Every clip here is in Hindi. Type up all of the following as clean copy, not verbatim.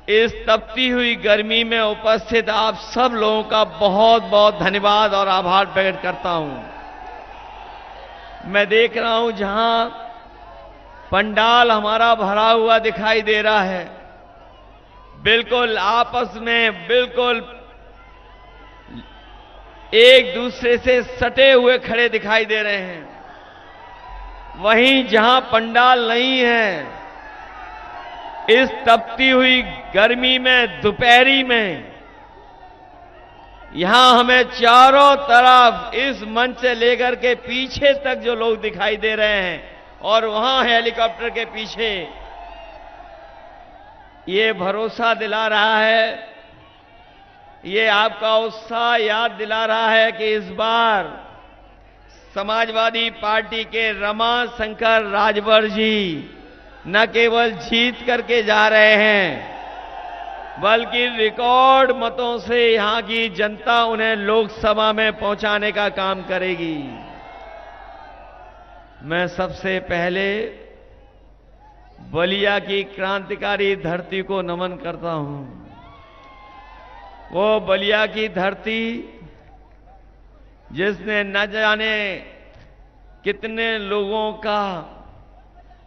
इस तपती हुई गर्मी में उपस्थित आप सब लोगों का बहुत बहुत धन्यवाद और आभार प्रकट करता हूं। मैं देख रहा हूं जहां पंडाल हमारा भरा हुआ दिखाई दे रहा है, बिल्कुल आपस में बिल्कुल एक दूसरे से सटे हुए खड़े दिखाई दे रहे हैं। वहीं जहां पंडाल नहीं है, इस तपती हुई गर्मी में दोपहरी में यहां हमें चारों तरफ इस मंच से लेकर के पीछे तक जो लोग दिखाई दे रहे हैं और वहां हेलीकॉप्टर के पीछे, ये भरोसा दिला रहा है, ये आपका उत्साह याद दिला रहा है कि इस बार समाजवादी पार्टी के रमाशंकर राजभर जी न केवल जीत करके जा रहे हैं, बल्कि रिकॉर्ड मतों से यहां की जनता उन्हें लोकसभा में पहुंचाने का काम करेगी। मैं सबसे पहले बलिया की क्रांतिकारी धरती को नमन करता हूं। वो बलिया की धरती जिसने न जाने कितने लोगों का,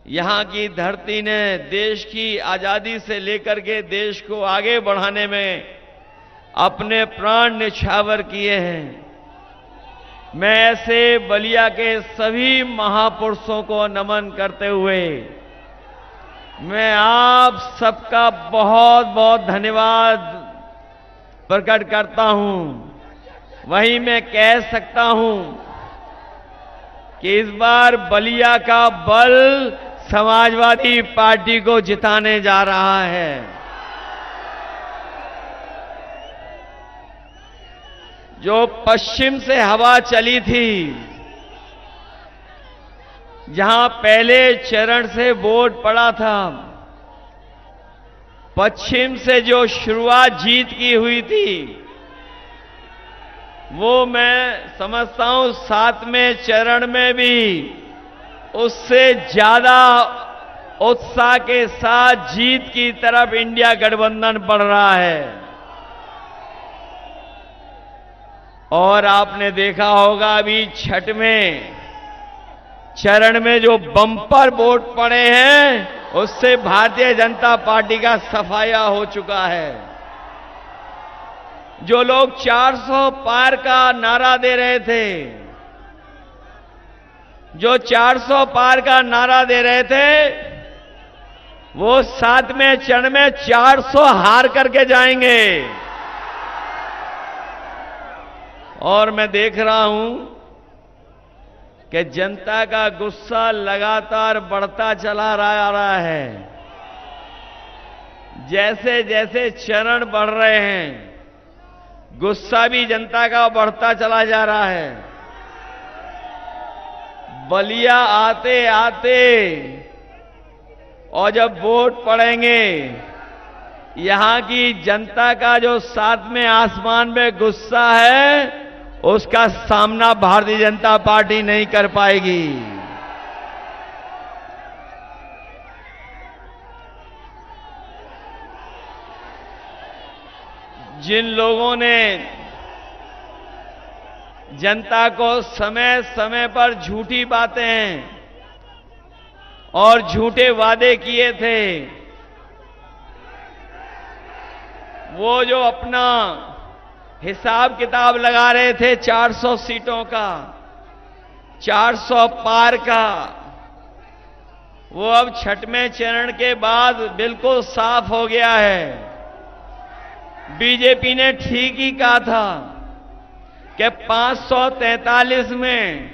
यहां की धरती ने देश की आजादी से लेकर के देश को आगे बढ़ाने में अपने प्राण न्यौछावर किए हैं। मैं ऐसे बलिया के सभी महापुरुषों को नमन करते हुए मैं आप सबका बहुत बहुत धन्यवाद प्रकट करता हूं। वहीं मैं कह सकता हूं कि इस बार बलिया का बल समाजवादी पार्टी को जिताने जा रहा है। जो पश्चिम से हवा चली थी, जहां पहले चरण से वोट पड़ा था, पश्चिम से जो शुरुआत जीत की हुई थी, वो मैं समझता हूं 7वें चरण में भी उससे ज्यादा उत्साह के साथ जीत की तरफ इंडिया गठबंधन बढ़ रहा है। और आपने देखा होगा अभी 6वें चरण में जो बम्पर वोट पड़े हैं, उससे भारतीय जनता पार्टी का सफाया हो चुका है। जो लोग 400 पार का नारा दे रहे थे, जो 400 पार का नारा दे रहे थे, वो 7वें चरण में 400 हार करके जाएंगे। और मैं देख रहा हूं कि जनता का गुस्सा लगातार बढ़ता चला रहा है। जैसे जैसे चरण बढ़ रहे हैं, गुस्सा भी जनता का बढ़ता चला जा रहा है। बलिया आते आते और जब वोट पड़ेंगे, यहां की जनता का जो 7वें आसमान में गुस्सा है, उसका सामना भारतीय जनता पार्टी नहीं कर पाएगी। जिन लोगों ने जनता को समय समय पर झूठी बातें और झूठे वादे किए थे, वो जो अपना हिसाब किताब लगा रहे थे 400 सीटों का, 400 पार का, वो अब 6वें चरण के बाद बिल्कुल साफ हो गया है। बीजेपी ने ठीक ही कहा था कि 543 में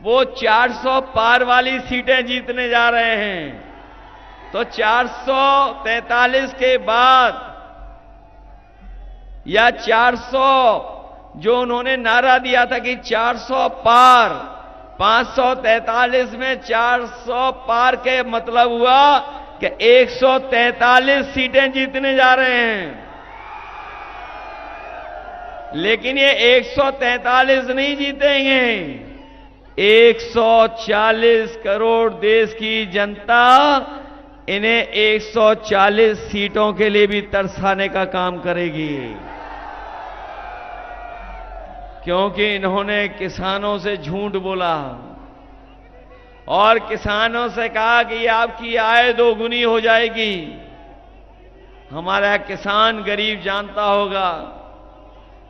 वो 400 पार वाली सीटें जीतने जा रहे हैं। तो 443 के बाद या 400 जो उन्होंने नारा दिया था कि 400 पार, 543 में 400 पार के मतलब हुआ कि 143 सीटें जीतने जा रहे हैं। लेकिन ये 143 नहीं जीतेंगे, 140 करोड़ देश की जनता इन्हें 140 सीटों के लिए भी तरसाने का काम करेगी, क्योंकि इन्होंने किसानों से झूठ बोला और किसानों से कहा कि आपकी आय दोगुनी हो जाएगी। हमारा किसान गरीब जानता होगा,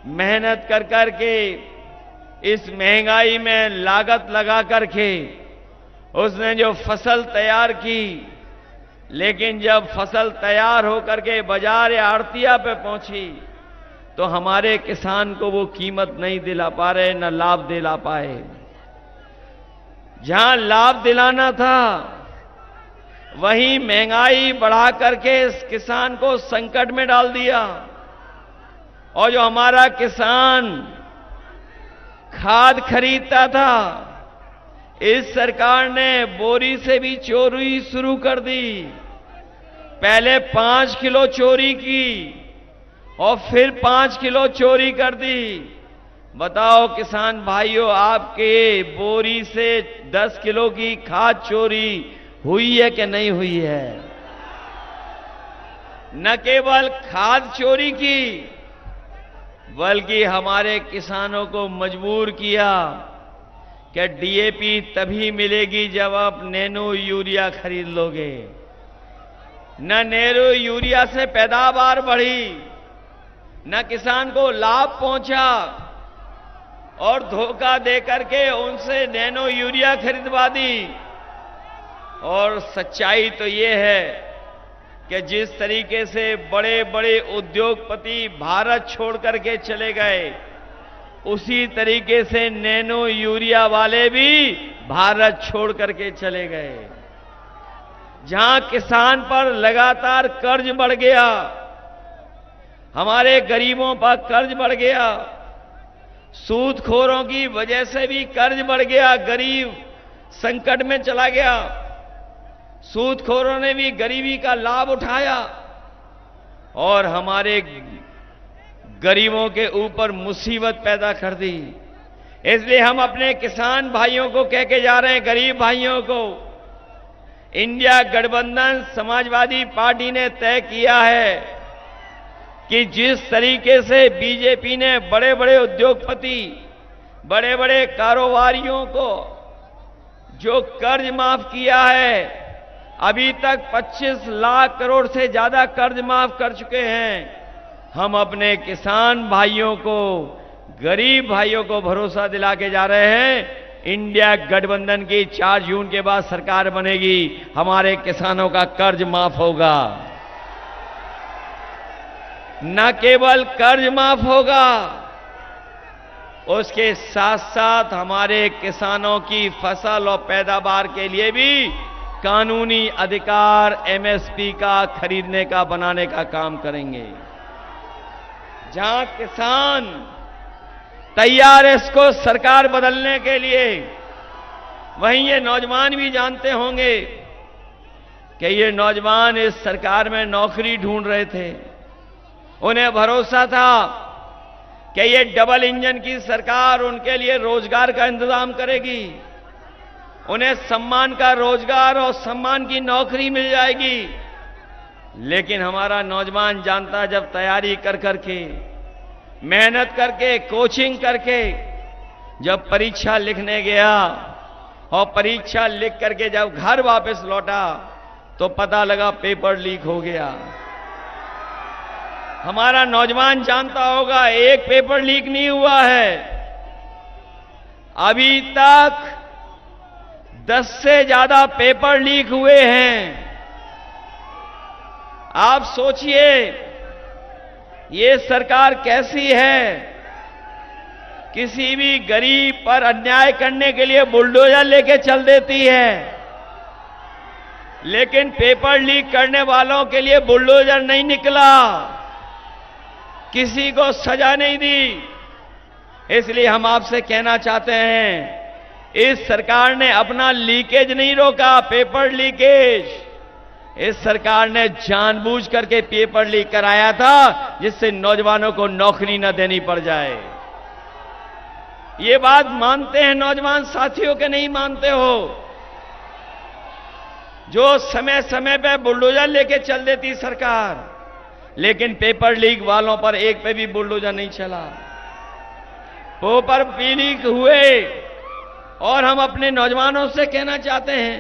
मेहनत कर करके इस महंगाई में लागत लगा करके उसने जो फसल तैयार की, लेकिन जब फसल तैयार होकर के बाजार या आड़तिया पे पहुंची तो हमारे किसान को वो कीमत नहीं दिला पा रहे, न लाभ दिला पाए। जहां लाभ दिलाना था वहीं महंगाई बढ़ा करके इस किसान को संकट में डाल दिया। और जो हमारा किसान खाद खरीदता था, इस सरकार ने बोरी से भी चोरी शुरू कर दी। पहले 5 किलो चोरी की और फिर 5 किलो चोरी कर दी। बताओ किसान भाइयों, आपके बोरी से 10 किलो की खाद चोरी हुई है कि नहीं हुई है? न केवल खाद चोरी की, बल्कि हमारे किसानों को मजबूर किया कि डीएपी तभी मिलेगी जब आप नैनो यूरिया खरीद लोगे। न नैनो यूरिया से पैदावार बढ़ी, न किसान को लाभ पहुंचा, और धोखा देकर के उनसे नैनो यूरिया खरीदवा दी। और सच्चाई तो ये है कि जिस तरीके से बड़े बड़े उद्योगपति भारत छोड़ करके चले गए, उसी तरीके से नैनो यूरिया वाले भी भारत छोड़ करके चले गए। जहां किसान पर लगातार कर्ज बढ़ गया, हमारे गरीबों पर कर्ज बढ़ गया, सूदखोरों की वजह से भी कर्ज बढ़ गया, गरीब संकट में चला गया। सूदखोरों ने भी गरीबी का लाभ उठाया और हमारे गरीबों के ऊपर मुसीबत पैदा कर दी। इसलिए हम अपने किसान भाइयों को कह के जा रहे हैं, गरीब भाइयों को, इंडिया गठबंधन समाजवादी पार्टी ने तय किया है कि जिस तरीके से बीजेपी ने बड़े बड़े उद्योगपति, बड़े बड़े कारोबारियों को जो कर्ज माफ किया है, अभी तक 25 लाख करोड़ से ज्यादा कर्ज माफ कर चुके हैं। हम अपने किसान भाइयों को, गरीब भाइयों को भरोसा दिला के जा रहे हैं, इंडिया गठबंधन की 4 जून के बाद सरकार बनेगी, हमारे किसानों का कर्ज माफ होगा। न केवल कर्ज माफ होगा, उसके साथ साथ हमारे किसानों की फसल और पैदावार के लिए भी कानूनी अधिकार एमएसपी का खरीदने का, बनाने का काम करेंगे। जहां किसान तैयार है इसको सरकार बदलने के लिए, वहीं ये नौजवान भी जानते होंगे कि ये नौजवान इस सरकार में नौकरी ढूंढ रहे थे। उन्हें भरोसा था कि ये डबल इंजन की सरकार उनके लिए रोजगार का इंतजाम करेगी, उन्हें सम्मान का रोजगार और सम्मान की नौकरी मिल जाएगी। लेकिन हमारा नौजवान जानता, जब तैयारी कर करके, मेहनत करके, कोचिंग करके जब परीक्षा लिखने गया और परीक्षा लिख करके जब घर वापस लौटा तो पता लगा पेपर लीक हो गया। हमारा नौजवान जानता होगा, एक पेपर लीक नहीं हुआ है, अभी तक 10 से ज्यादा पेपर लीक हुए हैं। आप सोचिए ये सरकार कैसी है, किसी भी गरीब पर अन्याय करने के लिए बुलडोजर लेके चल देती है, लेकिन पेपर लीक करने वालों के लिए बुलडोजर नहीं निकला, किसी को सजा नहीं दी। इसलिए हम आपसे कहना चाहते हैं, इस सरकार ने अपना लीकेज नहीं रोका, पेपर लीकेज। इस सरकार ने जानबूझ करके पेपर लीक कराया था, जिससे नौजवानों को नौकरी न देनी पड़ जाए। ये बात मानते हैं नौजवान साथियों के, नहीं मानते हो? जो समय समय पे बुलडोजर लेके चल देती सरकार, लेकिन पेपर लीक वालों पर एक पे भी बुलडोजर नहीं चला। पेपर लीक हुए और हम अपने नौजवानों से कहना चाहते हैं,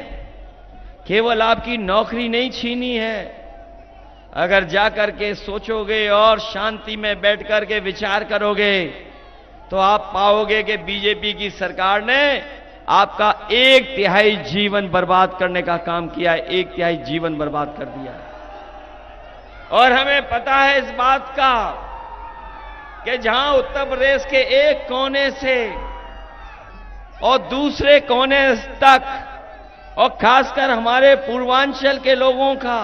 केवल आपकी नौकरी नहीं छीनी है। अगर जाकर के सोचोगे और शांति में बैठ कर के विचार करोगे तो आप पाओगे कि बीजेपी की सरकार ने आपका 1/3 जीवन बर्बाद करने का काम किया है। 1/3 जीवन बर्बाद कर दिया है। और हमें पता है इस बात का कि जहां उत्तर प्रदेश के एक कोने से और दूसरे कोने तक, और खासकर हमारे पूर्वांचल के लोगों का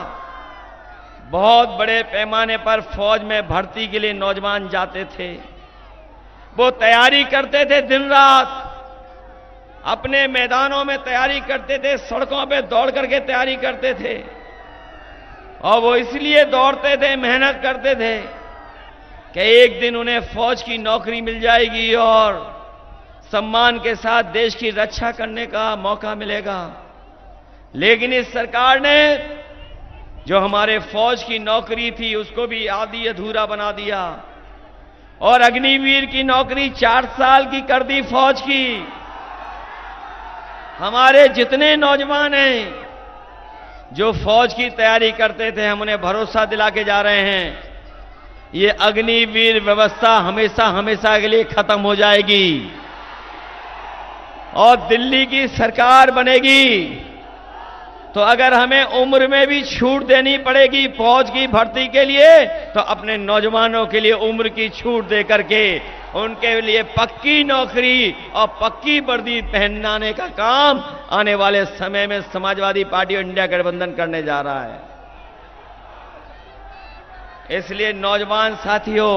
बहुत बड़े पैमाने पर फौज में भर्ती के लिए नौजवान जाते थे। वो तैयारी करते थे, दिन रात अपने मैदानों में तैयारी करते थे, सड़कों पे दौड़ करके तैयारी करते थे। और वो इसलिए दौड़ते थे, मेहनत करते थे कि एक दिन उन्हें फौज की नौकरी मिल जाएगी और सम्मान के साथ देश की रक्षा करने का मौका मिलेगा। लेकिन इस सरकार ने जो हमारे फौज की नौकरी थी उसको भी आधी अधूरा बना दिया और अग्निवीर की नौकरी 4 साल की कर दी फौज की। हमारे जितने नौजवान हैं जो फौज की तैयारी करते थे, हम उन्हें भरोसा दिला के जा रहे हैं, ये अग्निवीर व्यवस्था हमेशा हमेशा के लिए खत्म हो जाएगी और दिल्ली की सरकार बनेगी तो अगर हमें उम्र में भी छूट देनी पड़ेगी फौज की भर्ती के लिए, तो अपने नौजवानों के लिए उम्र की छूट दे करके उनके लिए पक्की नौकरी और पक्की वर्दी पहनाने का काम आने वाले समय में समाजवादी पार्टी और इंडिया गठबंधन करने जा रहा है। इसलिए नौजवान साथियों,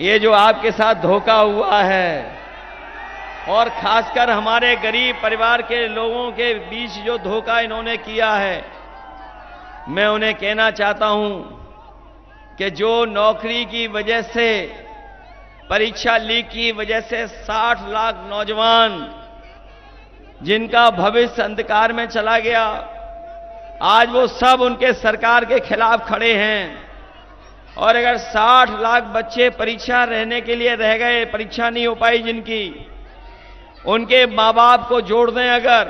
ये जो आपके साथ धोखा हुआ है और खासकर हमारे गरीब परिवार के लोगों के बीच जो धोखा इन्होंने किया है, मैं उन्हें कहना चाहता हूं कि जो नौकरी की वजह से, परीक्षा लीक की वजह से 60 लाख नौजवान जिनका भविष्य अंधकार में चला गया, आज वो सब उनके सरकार के खिलाफ खड़े हैं। और अगर 60 लाख बच्चे परीक्षा रहने के लिए रह गए, परीक्षा नहीं हो पाई जिनकी, उनके मां बाप को जोड़ दें अगर,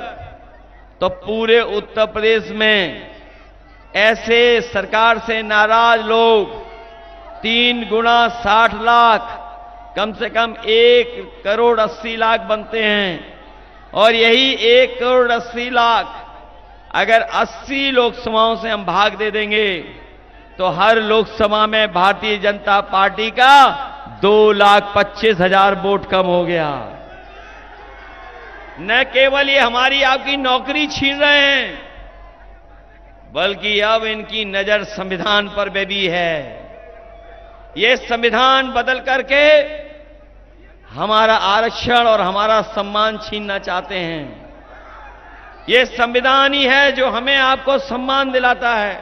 तो पूरे उत्तर प्रदेश में ऐसे सरकार से नाराज लोग 3 गुना 60 लाख, कम से कम 1,80,00,000 बनते हैं। और यही 1,80,00,000 अगर 80 लोकसभाओं से हम भाग दे देंगे तो हर लोकसभा में भारतीय जनता पार्टी का 2,25,000 वोट कम हो गया। न केवल ये हमारी आपकी नौकरी छीन रहे हैं, बल्कि अब इनकी नजर संविधान पर भी है। ये संविधान बदल करके हमारा आरक्षण और हमारा सम्मान छीनना चाहते हैं। ये संविधान ही है जो हमें आपको सम्मान दिलाता है।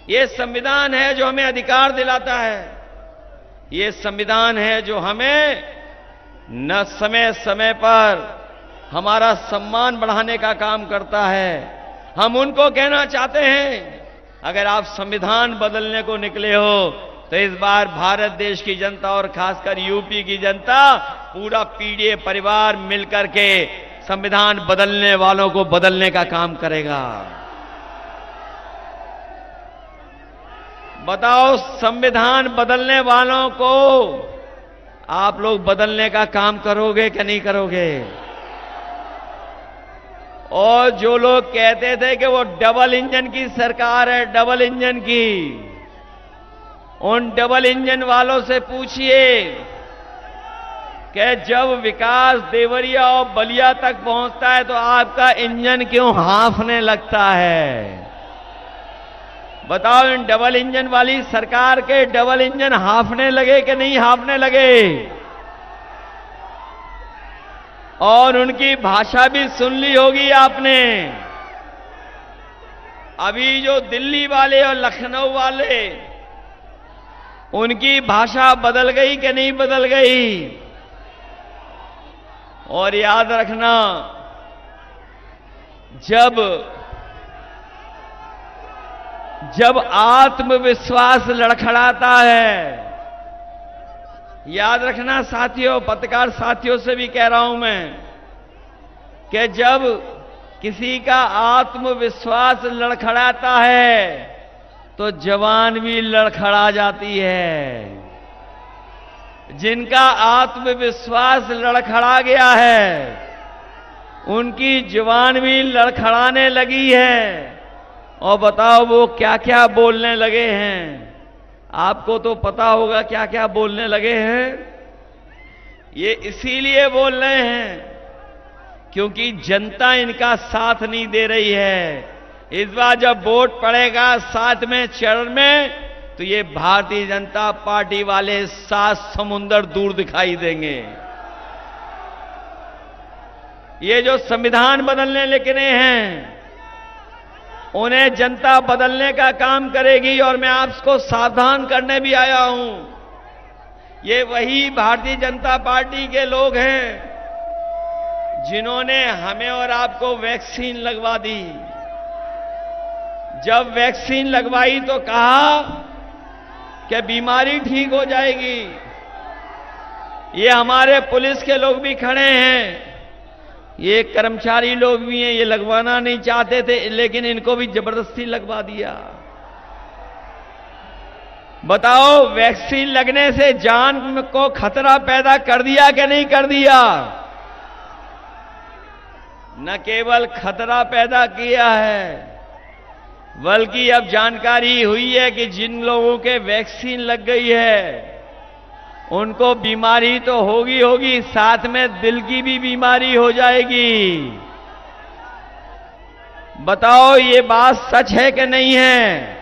ये संविधान है जो हमें अधिकार दिलाता है। ये संविधान है जो हमें न समय समय पर हमारा सम्मान बढ़ाने का काम करता है। हम उनको कहना चाहते हैं, अगर आप संविधान बदलने को निकले हो तो इस बार भारत देश की जनता और खासकर यूपी की जनता, पूरा पीडीए परिवार मिलकर के संविधान बदलने वालों को बदलने का काम करेगा। बताओ, संविधान बदलने वालों को आप लोग बदलने का काम करोगे कि नहीं करोगे? और जो लोग कहते थे कि वो डबल इंजन की सरकार है, डबल इंजन की, उन डबल इंजन वालों से पूछिए कि जब विकास देवरिया और बलिया तक पहुंचता है तो आपका इंजन क्यों हांफने लगता है? बताओ, इन डबल इंजन वाली सरकार के डबल इंजन हांफने लगे कि नहीं हांफने लगे? और उनकी भाषा भी सुन ली होगी आपने। अभी जो दिल्ली वाले और लखनऊ वाले, उनकी भाषा बदल गई कि नहीं बदल गई? और याद रखना, जब आत्मविश्वास लड़खड़ाता है, याद रखना साथियों, पत्रकार साथियों से भी कह रहा हूं मैं कि जब किसी का आत्मविश्वास लड़खड़ाता है तो जवान भी लड़खड़ा जाती है। जिनका आत्मविश्वास लड़खड़ा गया है उनकी जवान भी लड़खड़ाने लगी है। और बताओ वो क्या क्या बोलने लगे हैं? आपको तो पता होगा क्या क्या बोलने लगे हैं। ये इसीलिए बोल रहे हैं क्योंकि जनता इनका साथ नहीं दे रही है। इस बार जब वोट पड़ेगा 7वें चरण में तो ये भारतीय जनता पार्टी वाले 7 समुंदर दूर दिखाई देंगे। ये जो संविधान बदलने निकले हैं उन्हें जनता बदलने का काम करेगी। और मैं आपको सावधान करने भी आया हूं, ये वही भारतीय जनता पार्टी के लोग हैं जिन्होंने हमें और आपको वैक्सीन लगवा दी। जब वैक्सीन लगवाई तो कहा कि बीमारी ठीक हो जाएगी। ये हमारे पुलिस के लोग भी खड़े हैं, ये कर्मचारी लोग भी हैं, ये लगवाना नहीं चाहते थे लेकिन इनको भी जबरदस्ती लगवा दिया। बताओ वैक्सीन लगने से जान को खतरा पैदा कर दिया कि नहीं कर दिया? न केवल खतरा पैदा किया है बल्कि अब जानकारी हुई है कि जिन लोगों के वैक्सीन लग गई है उनको बीमारी तो होगी, साथ में दिल की भी बीमारी हो जाएगी। बताओ ये बात सच है कि नहीं है?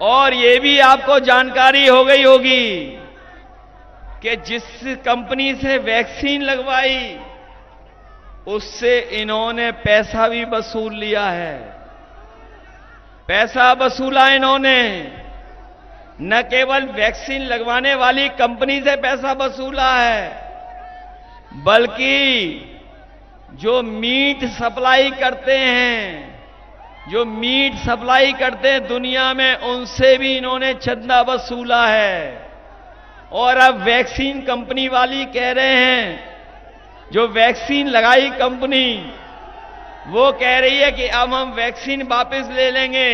और ये भी आपको जानकारी हो गई होगी कि जिस कंपनी से वैक्सीन लगवाई उससे इन्होंने पैसा भी वसूल लिया है। पैसा वसूला इन्होंने, न केवल वैक्सीन लगवाने वाली कंपनी से पैसा वसूला है बल्कि जो मीट सप्लाई करते हैं दुनिया में उनसे भी इन्होंने चंदा वसूला है। और अब वैक्सीन कंपनी वाली कह रहे हैं, जो वैक्सीन लगाई कंपनी वो कह रही है कि अब हम वैक्सीन वापस ले लेंगे।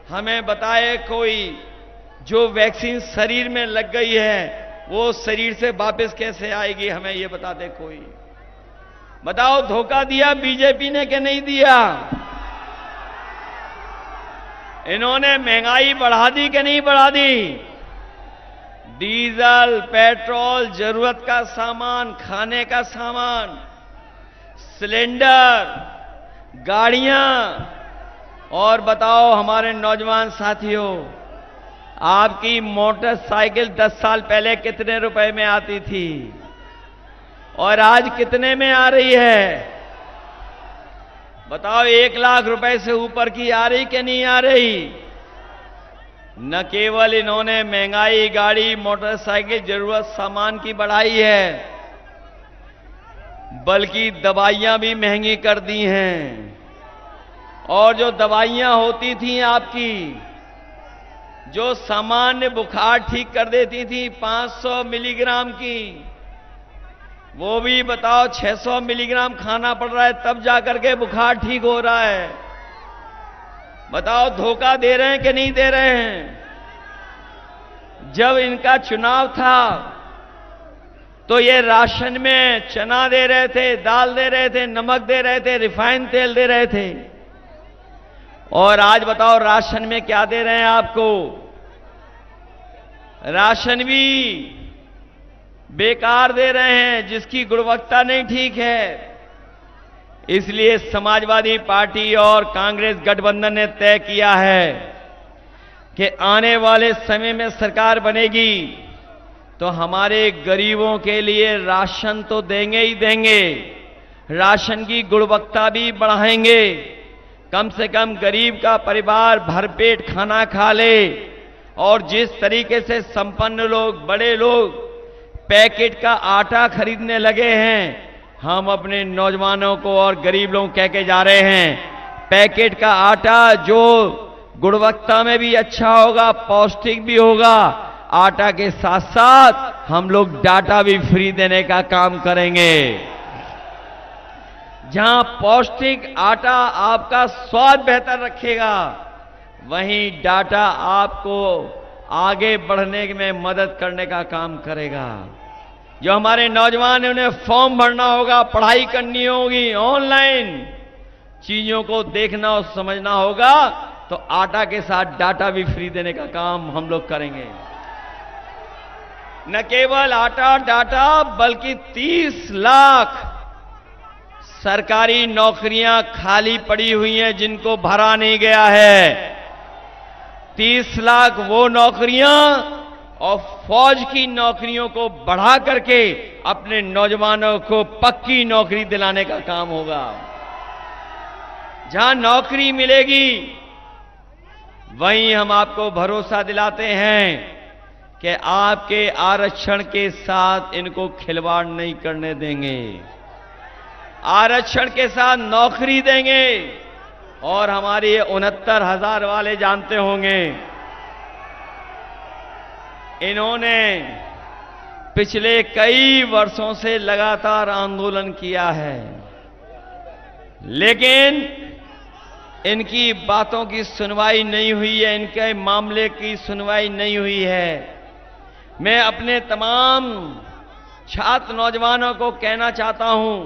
हमें बताए कोई, जो वैक्सीन शरीर में लग गई है वो शरीर से वापस कैसे आएगी? हमें ये बता दे कोई। बताओ धोखा दिया बीजेपी ने कि नहीं दिया? इन्होंने महंगाई बढ़ा दी कि नहीं बढ़ा दी? डीजल, पेट्रोल, जरूरत का सामान, खाने का सामान, सिलेंडर, गाड़ियां। और बताओ हमारे नौजवान साथियों, आपकी मोटरसाइकिल 10 साल पहले कितने रुपए में आती थी और आज कितने में आ रही है? बताओ 1 लाख रुपए से ऊपर की आ रही कि नहीं आ रही? न केवल इन्होंने महंगाई, गाड़ी, मोटरसाइकिल, जरूरत सामान की बढ़ाई है बल्कि दवाइयां भी महंगी कर दी हैं। और जो दवाइयां होती थी आपकी, जो सामान्य बुखार ठीक कर देती थी 500 मिलीग्राम की, वो भी बताओ 600 मिलीग्राम खाना पड़ रहा है तब जाकर के बुखार ठीक हो रहा है। बताओ धोखा दे रहे हैं कि नहीं दे रहे हैं? जब इनका चुनाव था तो ये राशन में चना दे रहे थे, दाल दे रहे थे, नमक दे रहे थे, रिफाइंड तेल दे रहे थे। और आज बताओ राशन में क्या दे रहे हैं आपको? राशन भी बेकार दे रहे हैं जिसकी गुणवत्ता नहीं ठीक है। इसलिए समाजवादी पार्टी और कांग्रेस गठबंधन ने तय किया है कि आने वाले समय में सरकार बनेगी तो हमारे गरीबों के लिए राशन तो देंगे ही देंगे, राशन की गुणवत्ता भी बढ़ाएंगे। कम से कम गरीब का परिवार भरपेट खाना खा ले। और जिस तरीके से संपन्न लोग, बड़े लोग पैकेट का आटा खरीदने लगे हैं, हम अपने नौजवानों को और गरीब लोगों को कह के जा रहे हैं, पैकेट का आटा जो गुणवत्ता में भी अच्छा होगा, पौष्टिक भी होगा, आटा के साथ साथ हम लोग डाटा भी फ्री देने का काम करेंगे। जहां पौष्टिक आटा आपका स्वाद बेहतर रखेगा, वहीं डाटा आपको आगे बढ़ने में मदद करने का काम करेगा। जो हमारे नौजवान हैं, उन्हें फॉर्म भरना होगा, पढ़ाई करनी होगी, ऑनलाइन चीजों को देखना और समझना होगा, तो आटा के साथ डाटा भी फ्री देने का काम हम लोग करेंगे। न केवल आटा डाटा, बल्कि 30 लाख सरकारी नौकरियां खाली पड़ी हुई हैं जिनको भरा नहीं गया है। 30 लाख वो नौकरियां और फौज की नौकरियों को बढ़ा करके अपने नौजवानों को पक्की नौकरी दिलाने का काम होगा। जहां नौकरी मिलेगी, वहीं हम आपको भरोसा दिलाते हैं कि आपके आरक्षण के साथ इनको खिलवाड़ नहीं करने देंगे। आरक्षण के साथ नौकरी देंगे। और हमारे 69,000 वाले जानते होंगे, इन्होंने पिछले कई वर्षों से लगातार आंदोलन किया है, लेकिन इनकी बातों की सुनवाई नहीं हुई है, इनके मामले की सुनवाई नहीं हुई है। मैं अपने तमाम छात्र नौजवानों को कहना चाहता हूं,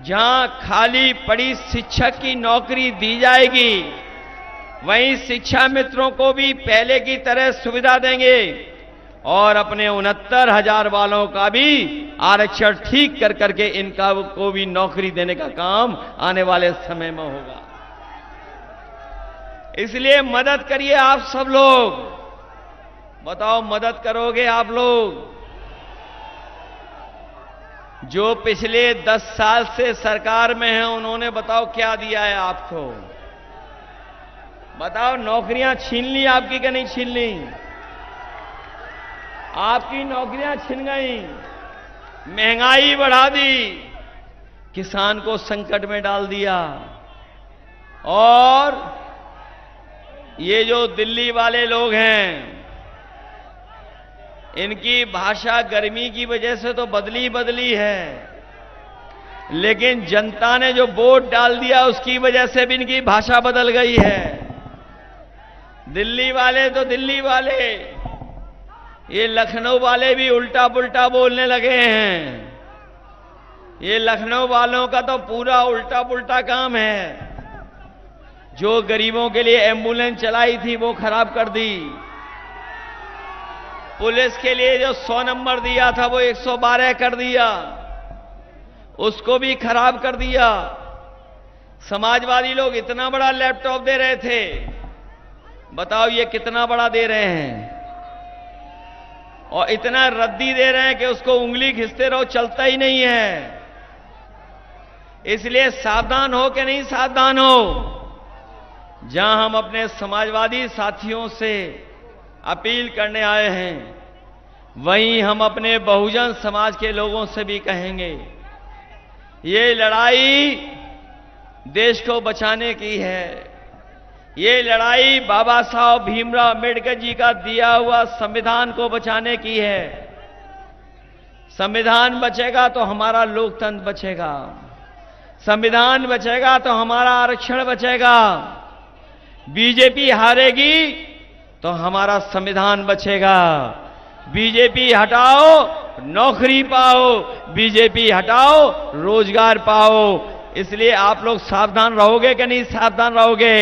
जहां खाली पड़ी शिक्षक की नौकरी दी जाएगी, वहीं शिक्षा मित्रों को भी पहले की तरह सुविधा देंगे और अपने 69,000 वालों का भी आरक्षण ठीक कर करके इनका को भी नौकरी देने का काम आने वाले समय में होगा। इसलिए मदद करिए आप सब लोग। बताओ, मदद करोगे आप लोग? जो पिछले 10 साल से सरकार में हैं, उन्होंने बताओ क्या दिया है आपको? बताओ, नौकरियां छीन ली आपकी कि नहीं छीन ली? आपकी नौकरियां छिन गई, महंगाई बढ़ा दी, किसान को संकट में डाल दिया। और ये जो दिल्ली वाले लोग हैं, इनकी भाषा गर्मी की वजह से तो बदली है, लेकिन जनता ने जो वोट डाल दिया उसकी वजह से भी इनकी भाषा बदल गई है। दिल्ली वाले तो दिल्ली वाले, ये लखनऊ वाले भी उल्टा पुल्टा बोलने लगे हैं। ये लखनऊ वालों का तो पूरा उल्टा पुल्टा काम है। जो गरीबों के लिए एम्बुलेंस चलाई थी वो खराब कर दी। पुलिस के लिए जो 100 नंबर दिया था वो 112 कर दिया, उसको भी खराब कर दिया। समाजवादी लोग इतना बड़ा लैपटॉप दे रहे थे, बताओ ये कितना बड़ा दे रहे हैं, और इतना रद्दी दे रहे हैं कि उसको उंगली घिसते रहो, चलता ही नहीं है। इसलिए सावधान हो कि नहीं सावधान हो? जहां हम अपने समाजवादी साथियों से अपील करने आए हैं, वहीं हम अपने बहुजन समाज के लोगों से भी कहेंगे, ये लड़ाई देश को बचाने की है। ये लड़ाई बाबा साहब भीमराव अम्बेडकर जी का दिया हुआ संविधान को बचाने की है। संविधान बचेगा तो हमारा लोकतंत्र बचेगा, संविधान बचेगा तो हमारा आरक्षण बचेगा। बीजेपी हारेगी तो हमारा संविधान बचेगा। बीजेपी हटाओ नौकरी पाओ, बीजेपी हटाओ रोजगार पाओ। इसलिए आप लोग सावधान रहोगे कि नहीं सावधान रहोगे?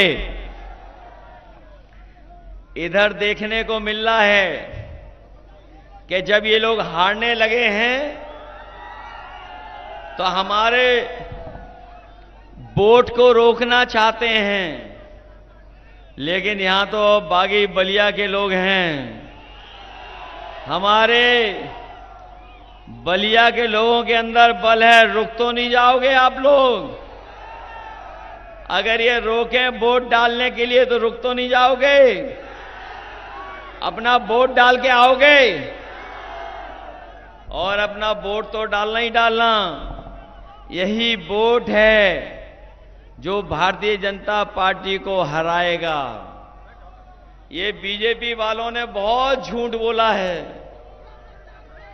इधर देखने को मिल रहा है कि जब ये लोग हारने लगे हैं तो हमारे वोट को रोकना चाहते हैं, लेकिन यहां तो बागी बलिया के लोग हैं। हमारे बलिया के लोगों के अंदर बल है, रुक तो नहीं जाओगे आप लोग? अगर ये रोकें वोट डालने के लिए तो रुक तो नहीं जाओगे? अपना वोट डाल के आओगे? और अपना वोट तो डालना ही डालना। यही वोट है जो भारतीय जनता पार्टी को हराएगा। ये बीजेपी वालों ने बहुत झूठ बोला है।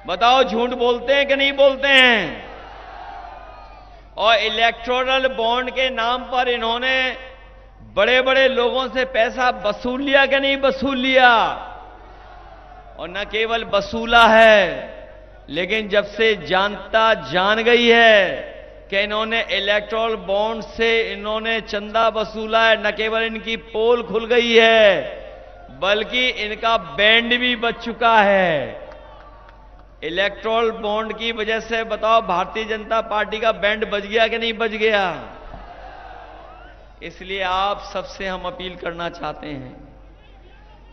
बताओ झूठ बोलते हैं कि नहीं बोलते हैं? और इलेक्टोरल बॉन्ड के नाम पर इन्होंने बड़े बड़े लोगों से पैसा वसूल लिया कि नहीं वसूल लिया? और न केवल वसूला है, लेकिन जब से जनता जान गई है कि इन्होंने इलेक्टोरल बॉन्ड से इन्होंने चंदा वसूला है, न केवल इनकी पोल खुल गई है बल्कि इनका बैंड भी बच चुका है। इलेक्टोरल बॉन्ड की वजह से बताओ भारतीय जनता पार्टी का बैंड बज गया कि नहीं बज गया? इसलिए आप सबसे हम अपील करना चाहते हैं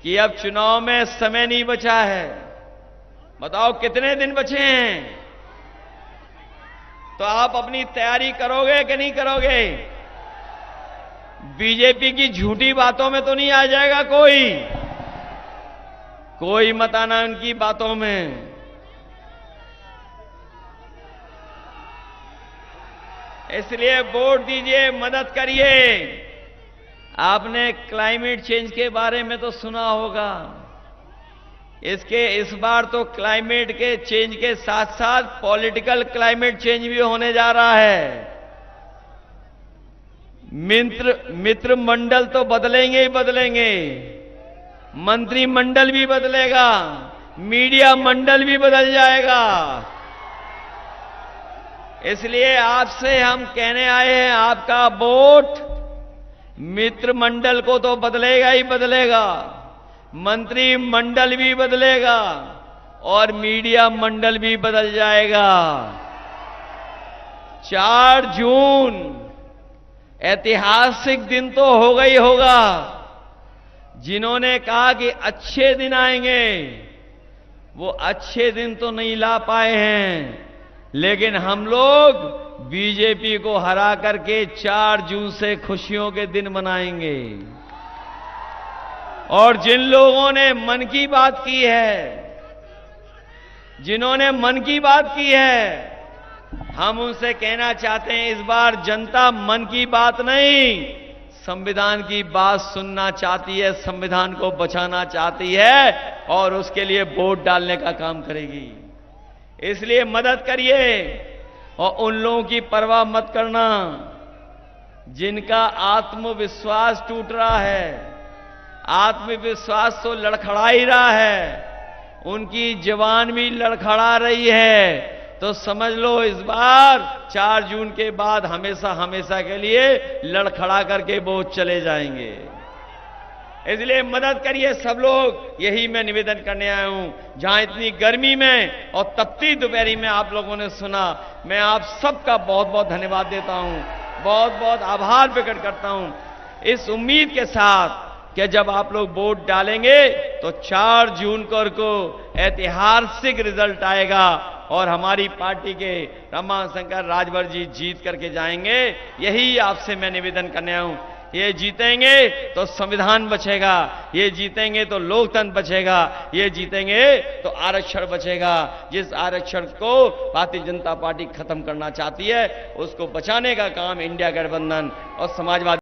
कि अब चुनाव में समय नहीं बचा है। बताओ कितने दिन बचे हैं? तो आप अपनी तैयारी करोगे कि नहीं करोगे? बीजेपी की झूठी बातों में तो नहीं आ जाएगा कोई मत आना उनकी बातों में। इसलिए वोट दीजिए, मदद करिए। आपने क्लाइमेट चेंज के बारे में तो सुना होगा। इस बार तो क्लाइमेट के चेंज के साथ साथ पॉलिटिकल क्लाइमेट चेंज भी होने जा रहा है। मित्र मंडल तो बदलेंगे ही बदलेंगे, मंत्रिमंडल भी बदलेगा, मीडिया मंडल भी बदल जाएगा। इसलिए आपसे हम कहने आए हैं, आपका वोट मित्र मंडल को तो बदलेगा ही बदलेगा, मंत्रिमंडल भी बदलेगा और मीडिया मंडल भी बदल जाएगा। 4 जून ऐतिहासिक दिन तो होगा ही होगा। जिन्होंने कहा कि अच्छे दिन आएंगे, वो अच्छे दिन तो नहीं ला पाए हैं, लेकिन हम लोग बीजेपी को हरा करके 4 जून से खुशियों के दिन मनाएंगे। और जिन लोगों ने मन की बात की है, जिन्होंने मन की बात की है, हम उनसे कहना चाहते हैं इस बार जनता मन की बात नहीं, संविधान की बात सुनना चाहती है, संविधान को बचाना चाहती है और उसके लिए वोट डालने का काम करेगी। इसलिए मदद करिए और उन लोगों की परवाह मत करना जिनका आत्मविश्वास टूट रहा है। आत्मविश्वास तो लड़खड़ा ही रहा है, उनकी जवान भी लड़खड़ा रही है। तो समझ लो इस बार 4 जून के बाद हमेशा हमेशा के लिए लड़खड़ा करके वो चले जाएंगे। इसलिए मदद करिए सब लोग, यही मैं निवेदन करने आया हूं। जहां इतनी गर्मी में और तपती दोपहरी में आप लोगों ने सुना, मैं आप सबका बहुत बहुत धन्यवाद देता हूं, बहुत बहुत आभार प्रकट करता हूं, इस उम्मीद के साथ कि जब आप लोग वोट डालेंगे तो 4 जून को ऐतिहासिक रिजल्ट आएगा और हमारी पार्टी के रमाशंकर राजभर जी जीत करके जाएंगे। यही आपसे मैं निवेदन करने आया हूं। ये जीतेंगे तो संविधान बचेगा, ये जीतेंगे तो लोकतंत्र बचेगा, ये जीतेंगे तो आरक्षण बचेगा। जिस आरक्षण को भारतीय जनता पार्टी खत्म करना चाहती है, उसको बचाने का काम इंडिया गठबंधन और समाजवादी